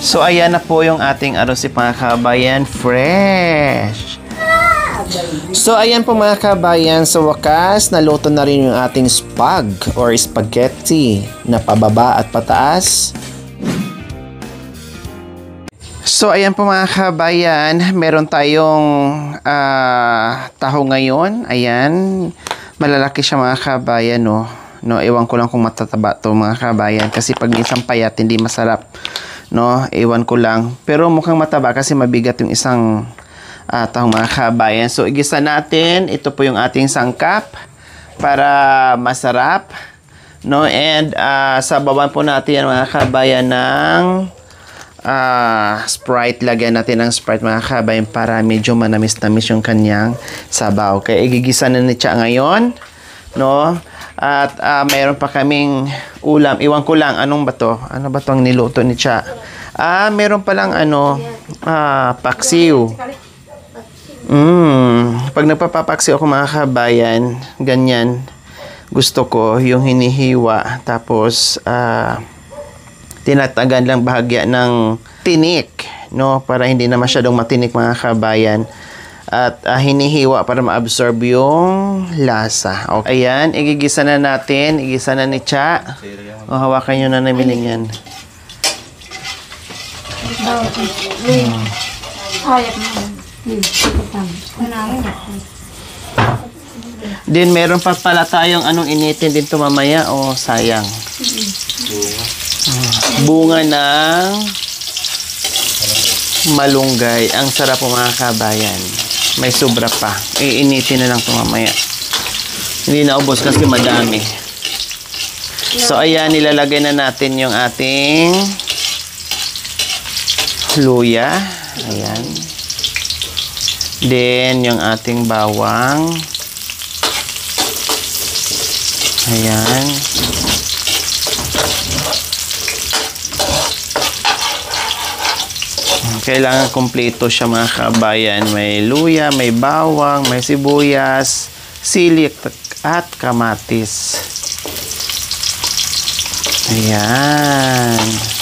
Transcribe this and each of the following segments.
So, ayan na po yung ating arroz mga kabayan. Fresh! So, ayan po mga kabayan. Sa wakas, naluto na rin yung ating spag or spaghetti na pababa at pataas. So, ayan po mga kabayan. Meron tayong taho ngayon. Ayan. Malalaki siya mga kabayan, no? Ewan ko lang kung matataba to mga kabayan. Kasi pag isang payat, hindi masarap. No, ewan ko lang. Pero mukhang mataba kasi mabigat yung isang tahong mga kabayan. So, igisa natin. Ito po yung ating sangkap para masarap. No, and sabawan po natin mga kabayan ng Sprite. Lagyan natin ng Sprite mga kabayan para medyo manamis-namis yung kanyang sabaw. Kaya igigisa na ni Cha ngayon. No? At mayroon pa kaming ulam. Iwan ko lang, anong ba to? Ano ba to ang niluto ni Cha? Meron pa lang paksiw. Pag nagpapapaksiw ako mga kabayan, ganyan. Gusto ko yung hinihiwa. Tapos, tinatagan lang bahagya ng tinik. No? Para hindi na masyadong matinik mga kabayan. At hinihiwa para ma-absorb yung lasa. Okay. Ayan, igigisa na natin. Igisa na ni Cha. Hawakan nyo na namiling yan. Din meron pa pala tayong anong initin din to mamaya. Sayang. Bunga ng malunggay. Ang sarap po mga kabayan. May sobra pa. Iinitin na lang ito mamaya. Hindi na ubos kasi madami. So, ayan, nilalagay na natin yung ating luya. Ayan. Then, yung ating bawang. Ayan. Kailangan kompleto siya mga kabayan. May luya, may bawang, may sibuyas, sili at kamatis. Ayan.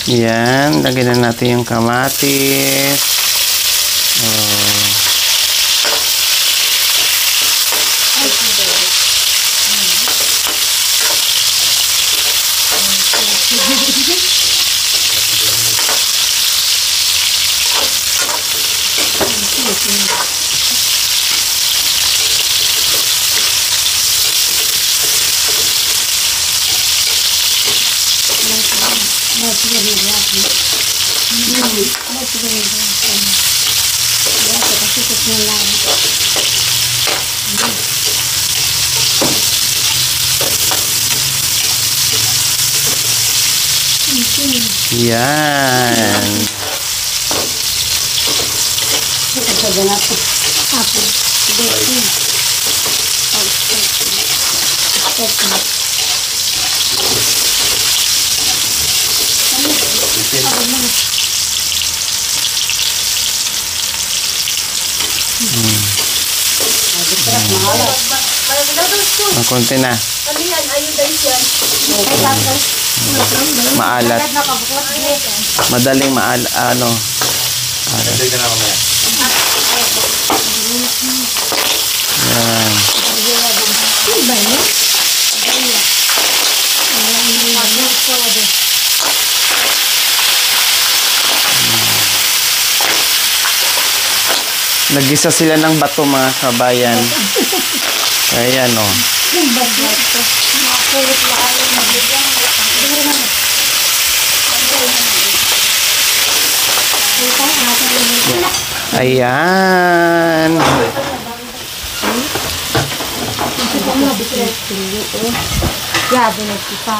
Yan, lagyan na natin yung kamatis. Yan. Konti na. Maalat. Madaling ano. Yan. Nagisa sila ng bato mga kabayan. Ayan o. Ayan.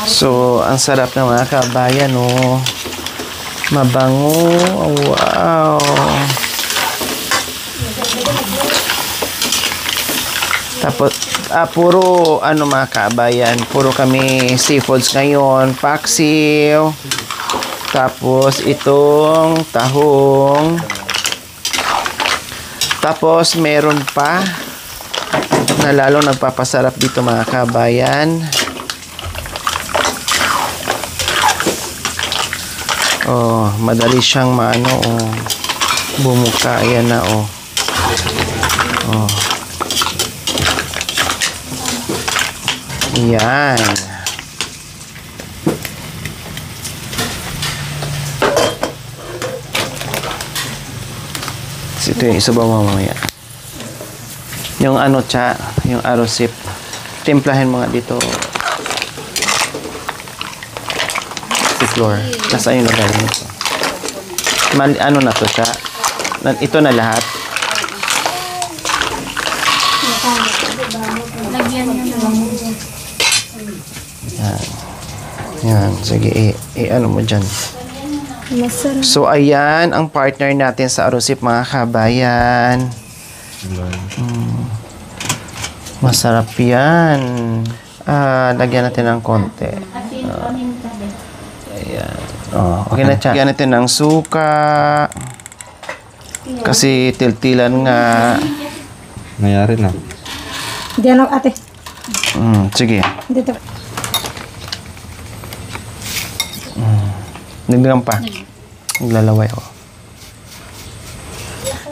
So, ang sarap ng mga kabayan, oh. Mabango. Oh, wow. Tapos, puro, mga kabayan, puro kami seafoods ngayon. Paksiw. Tapos, itong tahong. Tapos, meron pa na lalo nagpapasarap dito mga kabayan. Oh, madali siyang bumuka. Ayan na, oh. Oh. Ayan. Ito yung isa ba mamaya? Yung yung arosip. Timplahin mo nga dito. Floor. Nasaan yung lugar nito? Na to siya? Ito na lahat? Yan. Yan. Sige, ano mo dyan. So, ayan ang partner natin sa arosip, mga kabayan. Masarap yan. Lagyan natin ng konti. Ayan. Oh, okay na siya. Lagyan natin ng suka. Kasi tiltilan nga. Nangyari na. Hindi ate. Sige. Dito. Nagdagan pa. Naglalaway ako.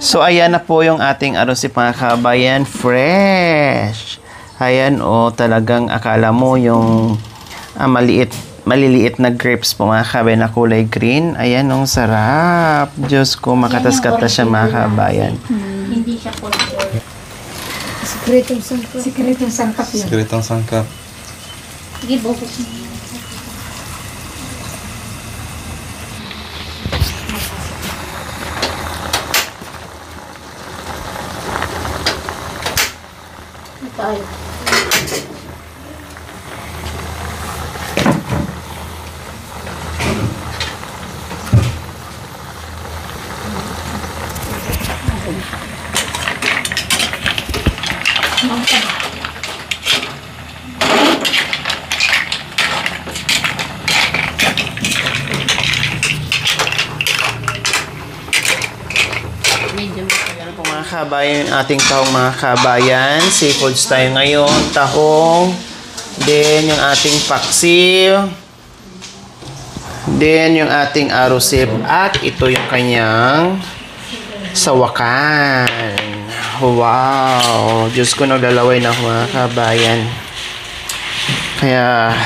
So, ayan na po yung ating arosip, mga kabayan. Fresh! Ayan, talagang akala mo yung maliliit na grapes po, mga kabayan, na kulay green. Ayan, sarap. Diyos ko, makatas-katas siya, mga kabayan. Hindi siya kulay. Sikretong sangkap yun. Sikretong sangkap. Sige, bukod. Tayo. Mga kabayan, yung ating tahong, mga kabayan. Seafoods tayo ngayon. Tahong. Then, yung ating paksiw. Then, yung ating arosip. At ito yung kanyang sawakan. Wow! Diyos ko, naglalaway na ako, mga kabayan. Kaya,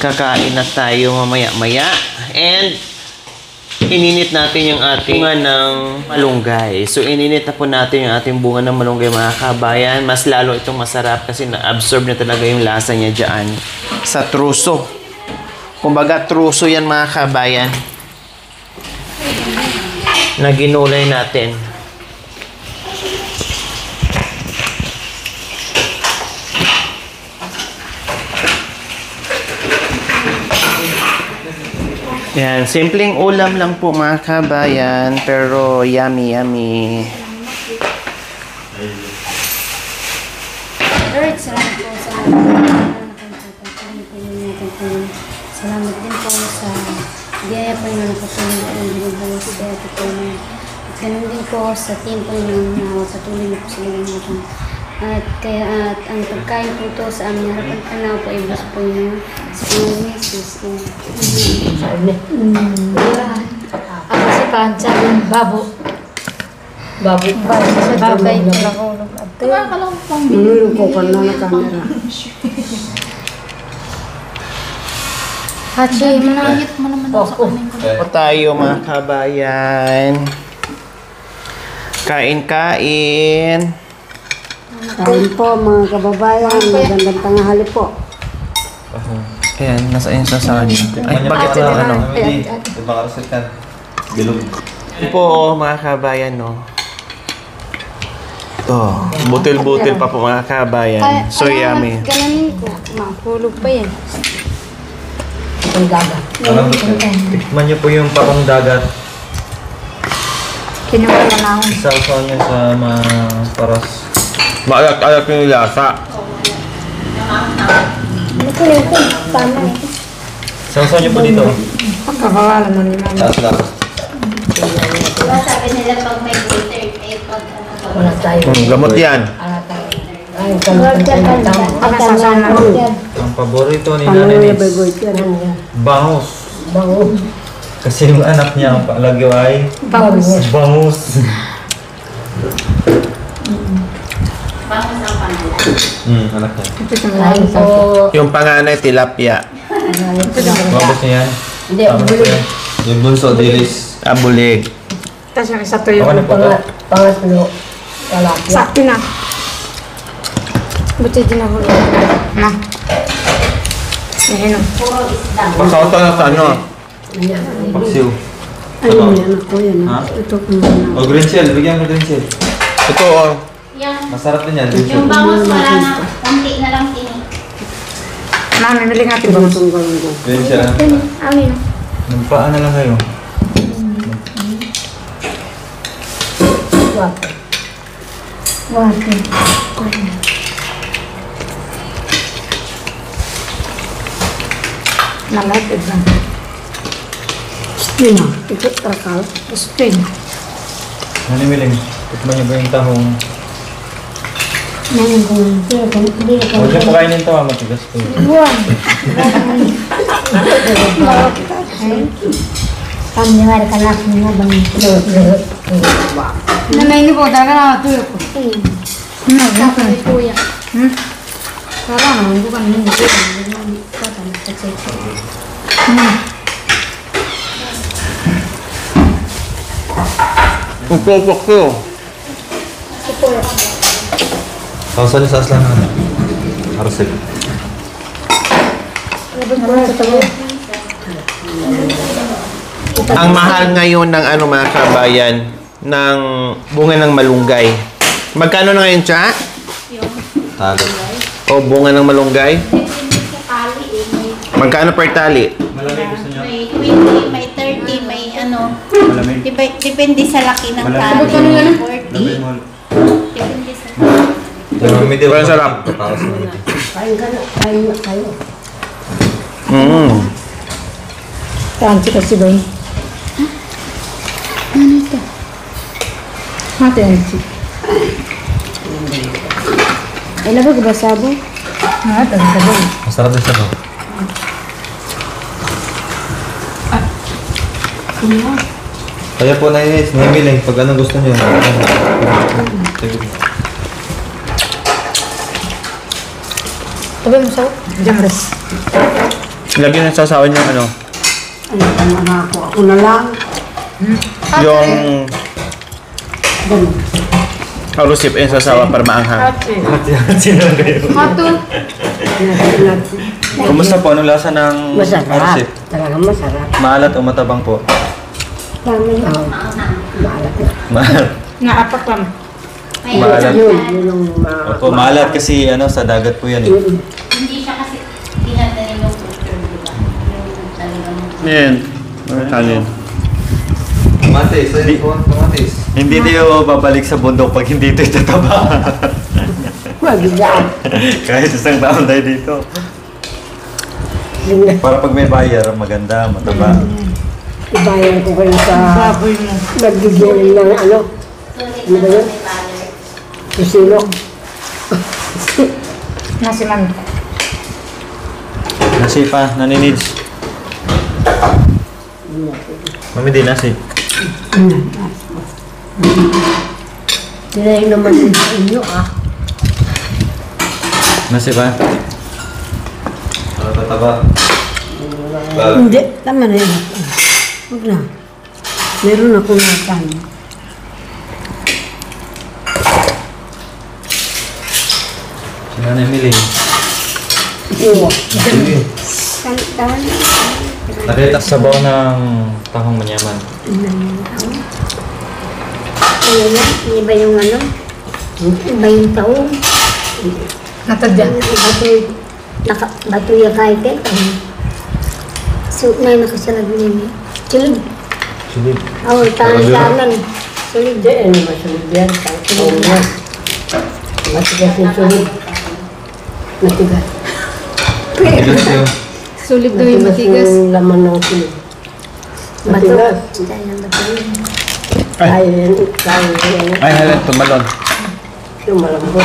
kakain na tayo mamaya-maya. And, ininit natin yung ating bunga ng malunggay. So, ininit na po natin yung ating bunga ng malunggay, mga kabayan. Mas lalo itong masarap kasi na-absorb na talaga yung lasa niya dyan sa truso. Kumbaga, truso yan, mga kabayan, na ginulay natin. Yan, simpleng ulam lang po, mga kabayan, pero yummy, yummy. Lord, salamat po sa salamat din po sa biyaya po na nakatulong po ng binibigay sa biyaya po na. At ganun din po sa team po na patuloy na po sila natin. At ang pagkain po to sa aming harapan tanaw po ay bus po niya sa mga misis. Ako si Pancha, babo. Babo. Sa bagay ko lang ako. Nulong ko pa na camera. Hachi, Manayit mo naman sa kanin ko. Po tayo, mga kabayan. Kain-kain. Kain po mga kababayan, magandang tanghali po. Ayan, nasa inyo sa niyo. Ay, bakit ano? Diba karosit yan? Bilog. Ito po, mga kabayan, no. Oh, butil-butil pa po, mga kabayan. So yummy. Gananin ko. Mahulog pa yan. Itong dagat. Alam mo, tikman niyo po yung pakong dagat. Kinuha na ako. Isaw-saw niyo sa mga paras. Maalat-alat yung lasa. Ito yung tama eh. Isaw-saw niyo po dito. Pagkakawalan mo ni Mama. Taas-taas. Diba sabi nila pag may glitter, eh pag ano pag Wala tayo. Gamot yan. Wala tayo. Ay, kasasama mo. Ang paborito ni Paano Nanay yung Nitz, bagoy yan? bangus. Bango. Kasi yung anak niya, ang palagyo ay Bango. bangus. bangus ang pangalan. Anak niya. Ito sa Kain mga po. Yung panganay, tilapia. Bangus niya yan. Hindi, Tama po yan. Yung bunso, dilis. Abulig. Tapos yung isa to yung Ako na po to. pangatlo. Talapia. Sakto na. Buti din ako. Na. Ayan o. Puro isda. Pasauto na sa ano. Paksiw. Ay, yung anak ko yan. Ha? Ito kung ano. O, green shell. Bigyan mo green shell. Ito, oh. Yung, Masarap din yan, green shell. yung bangus wala na. Kunti na lang tini. Mami, bili nga ito. Itong gawin ko. Green shell, ha? Amin. Nagpaan na lang kayo. Nalatid lang. Spin ah. Ito trakal. Spring. Nanimiling, tikman niyo ba yung tahong? Namin ko. Hindi ko. Huwag niyo po kainin ito, matigas po. Pamniwala ka lang mga bang. Nanayin po, talaga na tuyo ko. Kapag kuya. Parang naman, bukan mo. Ang popok ko. Sausan niyo sa aslan na. Arosip. Ang mahal ngayon ng ano, mga kabayan, ng bunga ng malunggay. Magkano na ngayon, Cha? Talo. O bunga ng malunggay? Depende sa tali eh. Magkano per tali? Malamig gusto niyo? May 20, may 30, may ano. Malamig. Depende sa laki ng Malamig. tali. Lamig 40. mo. Depende sa Walang sarap. Kain ka na. Kain na kayo. Tansi kasi doon. Ano ito? Mati yan si. Ay, labag ba sabo? Ah, tansi ka doon. Masarap din siya po. Kaya po namiling pag anong gusto niyo. Sige. Tabi mo sa Jamres. Lagyan ng sasawan yung ano, Ano ka na ako? Ako na lang. yung Ganun. harusip yung sasawa para maanghang. Hati-hati na kayo. Hato. Natin. Kumusta po? Anong lasa ng Masarap. arosip? Talaga masarap. Maalat o matabang po? Dami na. Maalat na. Maalat. Naapak lang. May Maalat. Yun. Yun ang Opo, maalat kasi ano sa dagat po yan eh. Hindi siya kasi tinatanim yung culture, di ba? Yung talagang Yan. Kanin. Tomatis, hindi po tomatis. Hindi tayo babalik sa bundok pag hindi ito itataba. Mabigaan. Kahit isang taon tayo dito. Para pag may buyer, maganda, mataba. Ibayan ko kayo sa Baboy mo. nagbigyan ng ano. sulit Ano ba na yun? may baler. Susilo. Nasi man. Nasi pa, naninids. Mami di nasi. Tinayin naman din sa inyo ah. Nasi pa. Para tataba. Hindi. Tama na yun. Huwag na. Meron akong nakan. Si Nanay Miling. Oo. Kantan. Sabaw ng tahong manyaman. Ano yan? Iba yung ano? Iba yung taong. Natadya. Bato yung kahit eh. So, na yung nakasalag niya. Sulod. Sulit. Oo, tangan. Sulod. Hindi, ano masunod yan. Oo nga. Matigas yung sunod. Matigas. Matigas yun. Sulit daw yung matigas. Yung laman ng sunod. Bato. Matigas. Dahil ang bato yun. Kaya yan. Kaya yan. Ay, halan, tumalon. Yung malambot.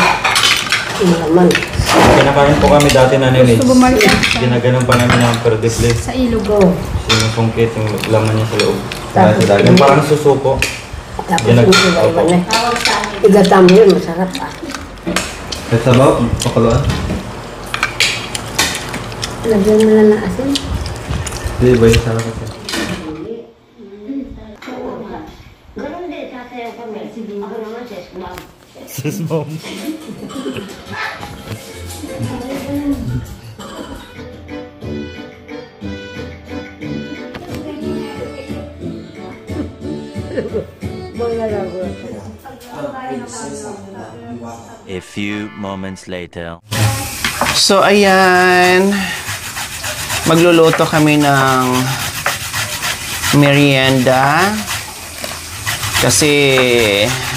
Yung laman. Kinakain po kami dati na nila. Gusto bumalik Ginaganon pa namin ng perdifle. sa ilog. Oo. Sinusungkit yung laman niya sa loob. Tapos, Sa dagat. Parang susuko. Tapos Yan yung iba-iba na. Tawag sa amin. Igatamo yun, masarap ah. At sabaw, pakuluan. Lagyan mo lang ng asin. Hindi, ba yung sarap kasi. Ganun din, sasayaw kami. Ako naman, sis, ma'am. Sis mom. A few moments later. So, ayan. Magluluto kami ng merienda. Kasi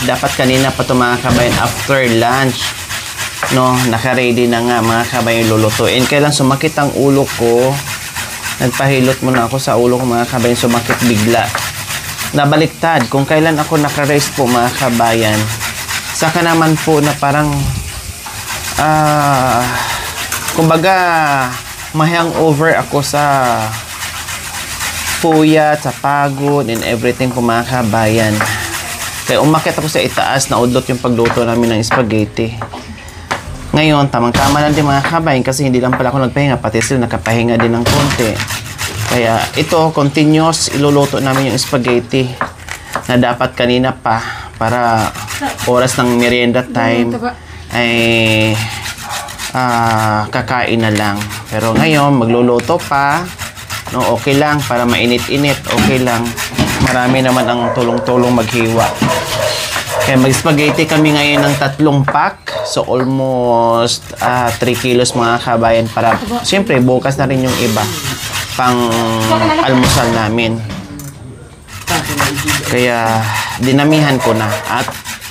dapat kanina pa ito mga kabayan after lunch. No, naka-ready na nga mga kabayan lulutuin. Kailan sumakit ang ulo ko. Nagpahilot muna ako sa ulo ko mga kabayan, sumakit bigla. Nabaliktad kung kailan ako naka-rest po mga kabayan. Saka naman po na parang kumbaga ma-hangover ako sa puyat, sa pagod and everything po mga kabayan. Kaya umakyat ako sa itaas, naudlot yung pagluto namin ng spaghetti. Ngayon, tamang-tama lang din mga kabayan kasi hindi lang pala ako nagpahinga, pati sila nakapahinga din ng konti. Kaya ito, continuous iluluto namin yung spaghetti na dapat kanina pa para oras ng merienda time ay kakain na lang. Pero ngayon, magluluto pa. No, okay lang para mainit-init. Okay lang. Marami naman ang tulong-tulong maghiwa. Kaya mag-spaghetti kami ngayon ng 3 pack. So, almost 3 kilos mga kabayan para, siyempre, bukas na rin yung iba pang almusal namin. Kaya, dinamihan ko na. At,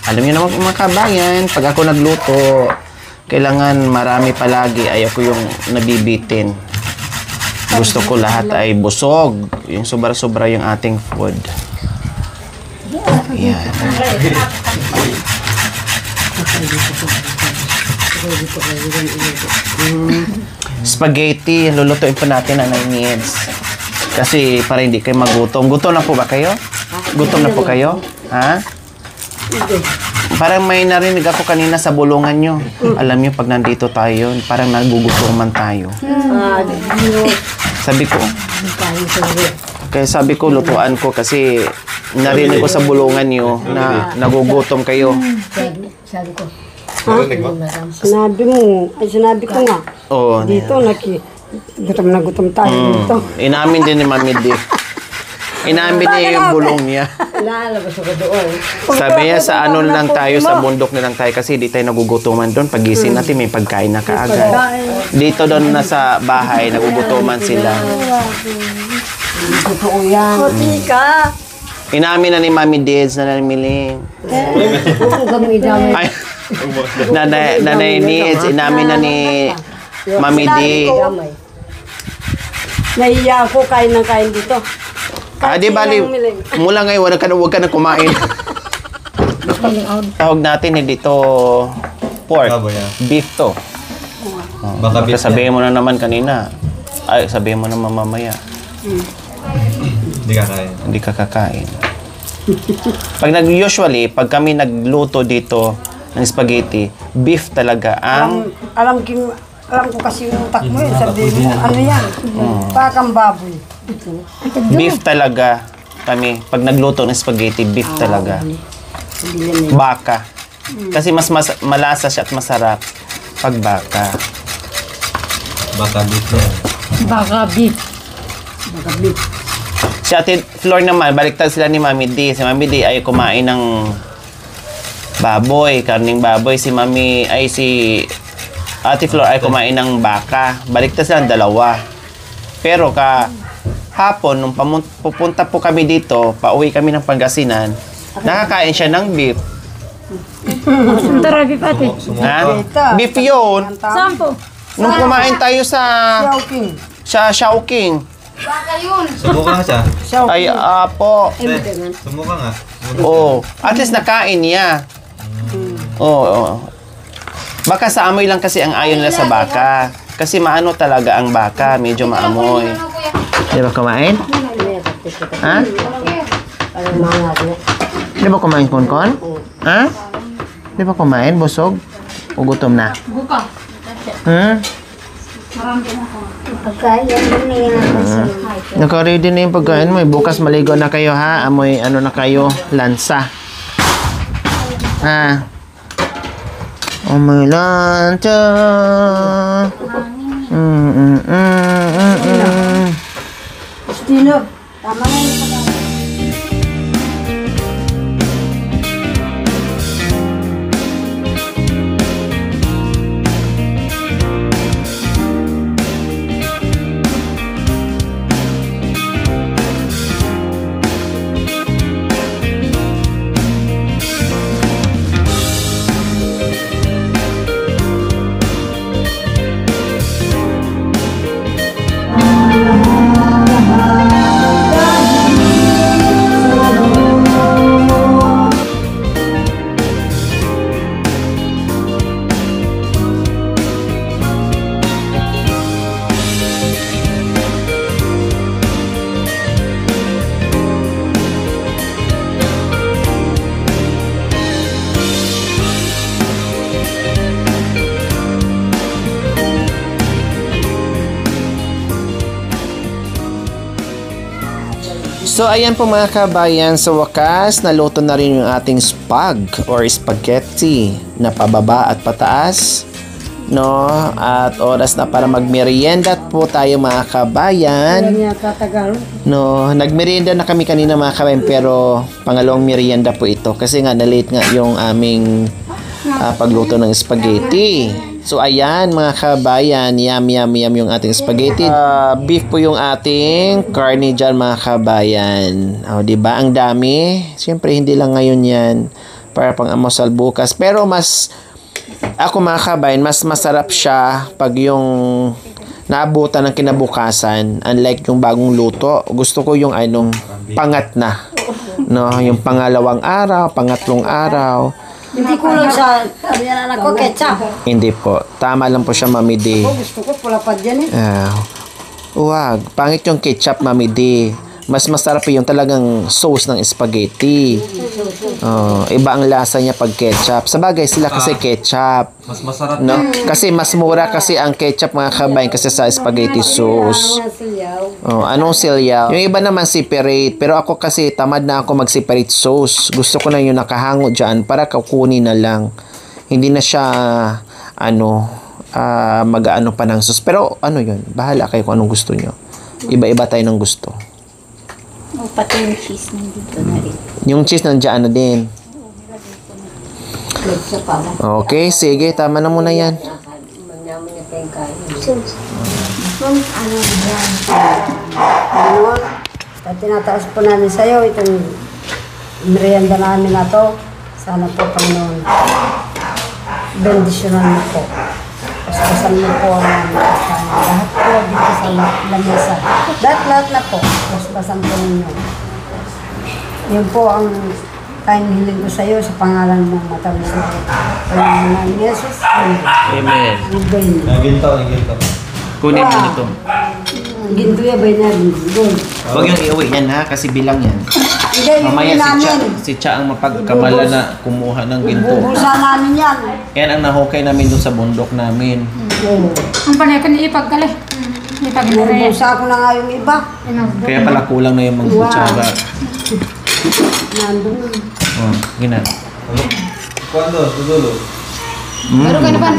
alam niyo naman mga kabayan, pag ako nagluto, kailangan marami palagi. Ayoko yung nabibitin. Gusto ko lahat ay busog. Yung sobra-sobra yung ating food. Yan. Spaghetti, lulutuin pa natin na 9 minutes. Kasi para hindi kayo magutom. Gutom na po ba kayo? Gutom na po kayo? Ha? Parang may narinig ako kanina sa bulungan nyo. Alam nyo, pag nandito tayo, parang nagugutuman tayo. Sabi ko, kaya sabi ko, lutuan ko kasi narinig ko sa bulungan nyo na nagugutom kayo. Sabi ko. Sinabi mo, ay sinabi ko nga. Oo. Dito, gutom na gutom tayo dito. Inamin din ni Mami D. Inamin niya yung bulong niya. Naalabas ako doon. Sabi niya, sa ano lang tayo, sa bundok na lang tayo kasi di tayo nagugutuman doon. Pagising natin, may pagkain na kaagad. Dito doon na sa bahay, nagugutuman sila. Totoo yan. Pati ka. Inamin na ni Mami Diz na namiling. Ay, Nanay Nids, inamin na ni Mami D. Nahiya ako, kain ng kain dito. Di bali, mula ngayon, huwag ka na kumain. Tawag natin dito pork. Beef to. Baka beef sabihin mo na naman kanina. Ay, sabihin mo na mamamaya. Hindi kakain. Hindi ka kakain. Usually, pag kami nagluto dito ng spaghetti, beef talaga ang... Alam ko kasi yung utak mo yun. Sabihin mo, ano yan? Pakang baboy. Beef talaga kami. Pag nagluto ng spaghetti, beef talaga. Baka. Kasi mas malasa siya at masarap pag baka. Baka beef yan. Baka beef. Magabli. Si Ate Flor naman, baliktad sila ni Mami D. Si Mami D ay kumain ng baboy, karning baboy. Si Ate Flor ay kumain ng baka. Baliktad sila dalawa. Pero hapon, nung pupunta po kami dito, pauwi kami ng Pangasinan, nakakain siya ng beef. Tara, Pipati. Ha? Beef yun. Sampo. Nung kumain tayo sa Shawking. Baka yun. Sumuka nga siya. Ay, po. Sumuka nga. Oo. At least nakain niya. Oo. Baka sa amoy lang kasi ang ayaw nila sa baka. Kasi maano talaga ang baka. Medyo maamoy. Di ba kumain? Ha? Parang mga Di ba kumain, Konkon? Ha? Di ba kumain? Busog? O gutom na? Buka. Pagkain, yan na yan ako sa Naka-ready na yung pagkain mo. Bukas maligo na kayo, ha? Amoy ano na kayo? Lansa. Ha? Amoy lansa. Estilo. Tama na yun. So, ayan po mga kabayan, sa wakas, naluto na rin yung ating spag or spaghetti na pababa at pataas. No? At oras na para magmerienda po tayo mga kabayan. Yan niya katagal. No, nagmerienda na kami kanina mga kabayan, pero pangalawang merienda po ito. Kasi nga, na-late nga yung aming pagluto ng spaghetti. So, ayan mga kabayan, yum yung ating spaghetti. Beef po yung ating karne dyan mga kabayan. O, diba? Ang dami. Siyempre, hindi lang ngayon yan. Para pang amusal bukas. Pero ako mga kabayan, mas masarap siya pag yung naabutan ng kinabukasan. Unlike yung bagong luto, gusto ko yung pangat na. No, yung pangalawang araw, pangatlong araw. Hindi ko lang sa anak ko ketchup. Hindi po. Tama lang po siya, Mami D. Gusto ko pula pa dyan eh. Wag. Pangit yung ketchup, Mami D. Mas masarap yung talagang sauce ng spaghetti. Iba ang lasa niya pag ketchup. Sabagay sila kasi ketchup. Mas masarap. No? Kasi mas mura kasi ang ketchup mga kabayan kasi sa spaghetti sauce. Anong silyaw? Yung iba naman separate. Pero ako kasi tamad na ako mag-separate sauce. Gusto ko na yung nakahango dyan para kukunin na lang. Hindi na siya mag-ano pa ng sauce. Pero yun, bahala kayo kung anong gusto nyo. Iba-iba tayo ng gusto. Pati yung cheese nandito na rin. Yung cheese nandiyan na din. Okay, sige. Tama na muna yan. At tinataas po namin sa'yo itong merienda namin na to. Sana po, Panginoon, bendisyonan mo po. Pasasan mo po ang lahat po dito sa lamesa. Lahat na po. Pasasan po ninyo. Yun po ang tayong hiling ko sa iyo sa pangalan ng matamis na Panginoon ng Jesus. Amen. Ginto. Kunin mo nito. Ginto ya ba na ginto? Huwag yung iuwi yan ha, kasi bilang yan. Hindi, Mamaya yung namin. si Cha ang mapagkamala na kumuha ng ginto. Bubusa namin yan. Yan ang nahukay namin doon sa bundok namin. Ang panay ka ni ipagkali. Ipagkali. Bubusa ko na nga yung iba. Kaya pala kulang na yung mga kutsara. Nandun. Gina. Kuando, tudulo. Pero ka na ba?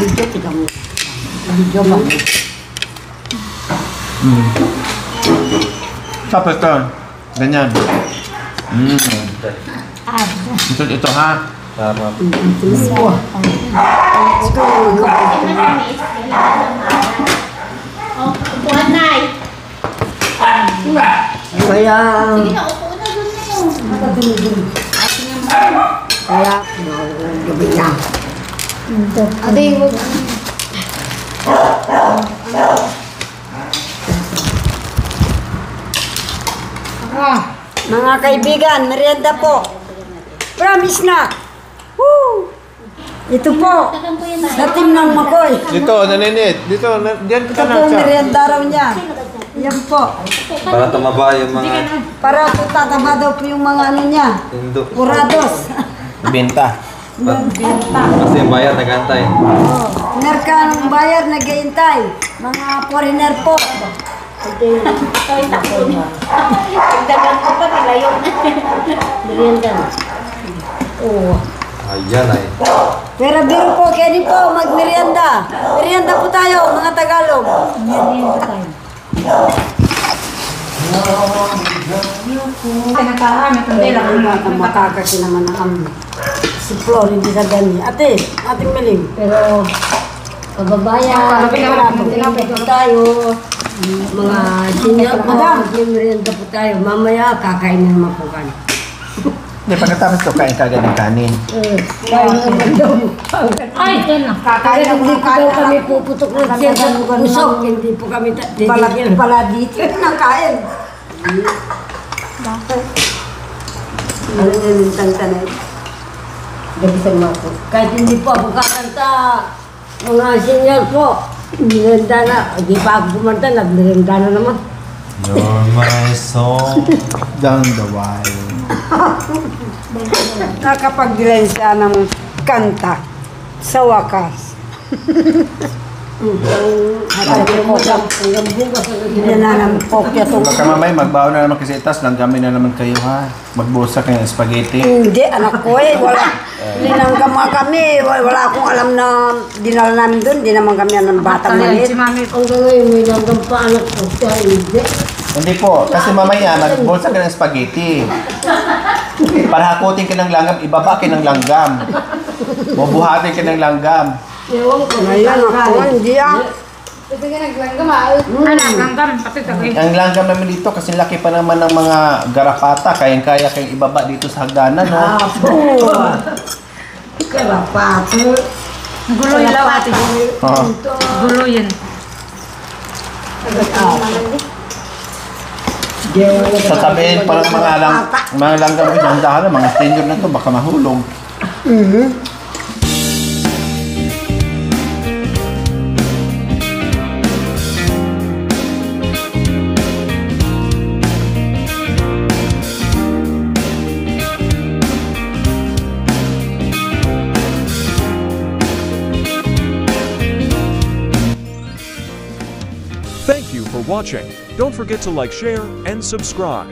Video ba? Tapos ito. Ganyan. Ito ha. Tama. Oh, upuan na eh. Kaya, Sige na, upo na doon na yun. kaya, gabi na. Ate, wag. Mga kaibigan, merienda po. Promise na. Woo! Ito po, sa team ng Makoy. Dito, naninit. Dito, diyan Ito ka na po, siya. merienda raw niya. Yan po. Para tumaba yung mga Para po tataba daw po yung mga ano niya. Indo. Purados. Binta. Kasi yung bayar nagantay. Merkang bayar nag-iintay. Mga foreigner po. Ay, takbo na. Pagdagan ko pa, nilayo na. Merienda. Oo. Ayan ay. Pero biro po, kaya po, magmerienda. Merienda po tayo, mga Tagalog. Merienda tayo. Makakasi naman ang si Flor, hindi sa gani. Ate, ating miling. Pero, kababayan, merienda po tayo. Mga senior po, Madam. merienda po tayo. Mamaya, kakainin naman po kami. Hindi, pagkatapos ko, kain kagad ng kanin. Ay, yan na. Kakain Kaya ako hindi ng po daw kain. kami puputok ng siya sa usok. Hindi po kami Palagi pala dito ng kain. Ano na yung tantanay? Gabi sa mga po. Kahit hindi po ako kakanta, mga senior po, merienda na. Hindi pa ako kumanta, nagmerienda na naman. You're my song. Down the wire. Nakapag-design siya ng kanta sa wakas. Yan na ng pokya to. Baka mamay, magbaon na naman kasi itas, langgamin na naman kayo ha. Magbusa kayo ng spaghetti. Hindi, anak ko eh. Wala. Linanggama kami. Wala akong alam na dinala namin doon. Hindi naman kami ng batang maliit. Mami, hanggang ngayon may langgam pa anak ko. Siya hindi. Hindi po, kasi mamaya, magbusa ka ng spaghetti. Para hakutin ka ng langgam, ibaba ka ng langgam. Bubuhatin ka ng langgam. Ewan ko. Ngayon ako, hindi ah. Ito ka naglanggam ah. Ang langgam namin dito, kasi laki pa naman ng mga garapata, kayang-kaya kayong ibaba dito sa hagdanan, no? Karapato. Gulo yung lawati. Oo. Gulo yun. Sasabihin pa ng mga langgam, dahan-dahan, mga stranger na to, baka mahulog. Thank you for watching. Don't forget to like, share, and subscribe.